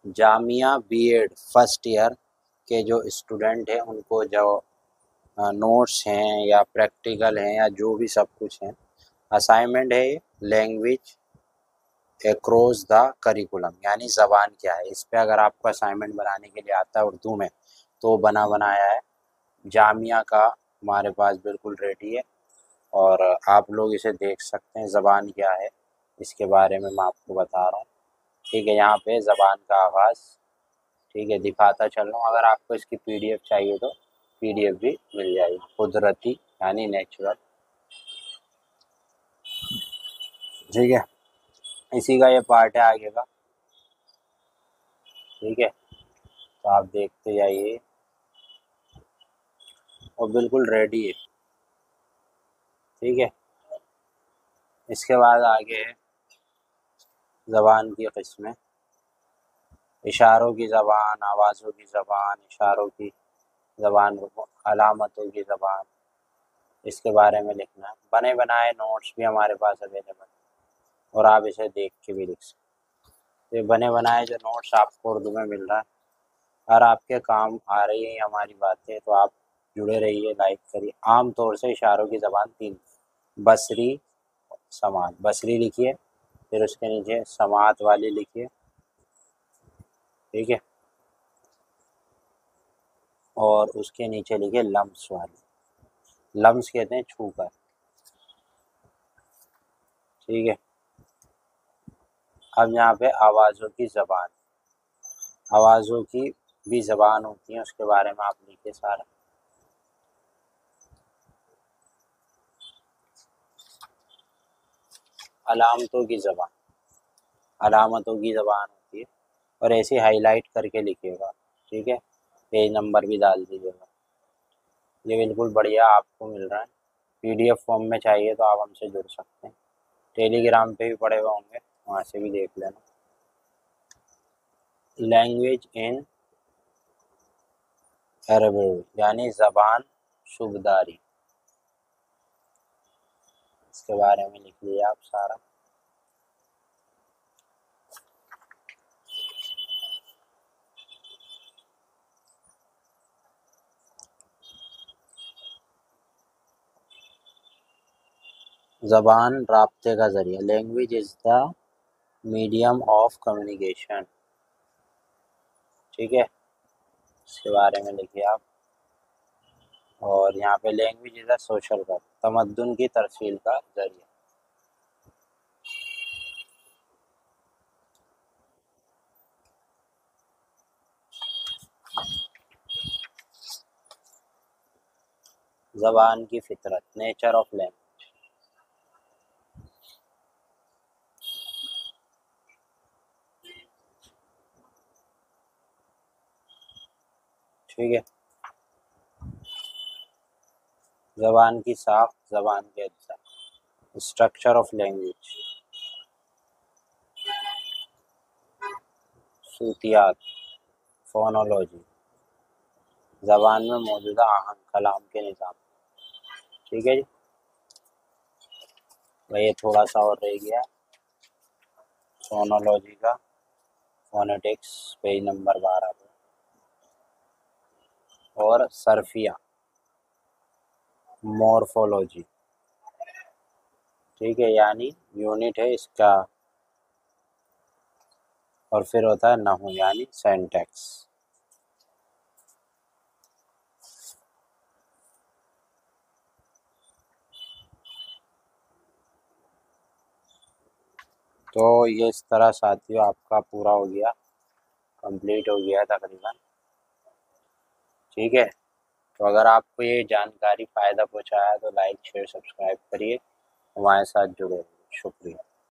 Jamia BEd first year के जो student हैं उनको जो नोट्स हैं या प्रैक्टिकल हैं या जो भी सब कुछ है, असाइनमेंट है लैंग्वेज एक्रॉस द करिकुलम, यानी ज़बान क्या है। इस पे अगर आपको असाइनमेंट बनाने के लिए आता है उर्दू में तो बना बनाया है। जामिया का हमारे पास बिल्कुल रेडी है और आप लोग इसे देख सकते हैं। ज़बान क्या है इसके बारे में मैं आपको बता रहा हूँ। ठीक है, यहाँ पे ज़बान का आगाज़, ठीक है, दिखाता चल रहा हूँ। अगर आपको इसकी पीडीएफ चाहिए तो पीडीएफ भी मिल जाएगी। कुदरती यानी नेचुरल, ठीक है, इसी का ये पार्ट है आगे का। ठीक है, तो आप देखते जाइए और बिल्कुल रेडी है। ठीक है, इसके बाद आगे है ज़बान की किस्में। इशारों की ज़बान, आवाज़ों की ज़बान, इशारों की ज़बान, अलामतों की ज़बान, इसके बारे में लिखना है। बने बनाए नोट्स भी हमारे पास अवेलेबल और आप इसे देख के भी लिख सकते। ये बने बनाए जो नोट्स आपको उर्दू में मिल रहा है, अगर आपके काम आ रही है हमारी बातें तो आप जुड़े रहिए, लाइक करिए। आम तौर से इशारों की ज़बान तीन, बसरी, समात। बसरी लिखिए, फिर उसके नीचे समात वाली लिखिए। ठीक है, और उसके नीचे लिखिए लम्स वाली। लम्स कहते हैं छू कर। ठीक है, अब यहाँ पे आवाज़ों की ज़बान, आवाज़ों की भी ज़बान होती है, उसके बारे में आप लिखिए सारा। अलामतों की ज़बान, अलामतों की ज़बान होती है और ऐसे हाईलाइट करके लिखिएगा। ठीक है, पेज नंबर भी डाल दीजिएगा। ये बिल्कुल बढ़िया आपको मिल रहा है। पीडीएफ फॉर्म में चाहिए तो आप हमसे जुड़ सकते हैं। टेलीग्राम पे भी पड़े हुए होंगे, वहाँ से भी देख लेना। लैंग्वेज इन अरबिक यानी ज़बान शुबदारी, इसके बारे में लिख लिया आप सारा। ज़बान राब्ते का ज़रिया, language is the medium of communication. ठीक है, इसके बारे में लिखिए आप। और यहाँ पे language is the social work, तमद्दुन की तरसील का ज़रिया। ज़बान की फितरत, नेचर ऑफ लैंग्वेज। ठीक है, ज़बान की साख, ज़बान के अज्जा, स्ट्रक्चर ऑफ लैंग्वेज, सूतियात, फोनोलॉजी, ज़बान में मौजूदा आहंग, कलाम के निज़ाम। ठीक है जी, ये थोड़ा सा और रह गया फोनोलॉजी का, फोनेटिक्स पेज नंबर 12 पे। और सरफिया, मॉर्फोलॉजी। ठीक है, यानी यूनिट है इसका। और फिर होता है नहू यानी सेंटेक्स। तो ये इस तरह साथियों आपका पूरा हो गया, कंप्लीट हो गया तकरीबन। ठीक है, तो अगर आपको ये जानकारी फ़ायदा पहुँचाया तो लाइक शेयर सब्सक्राइब करिए, हमारे साथ जुड़े रहिए। शुक्रिया।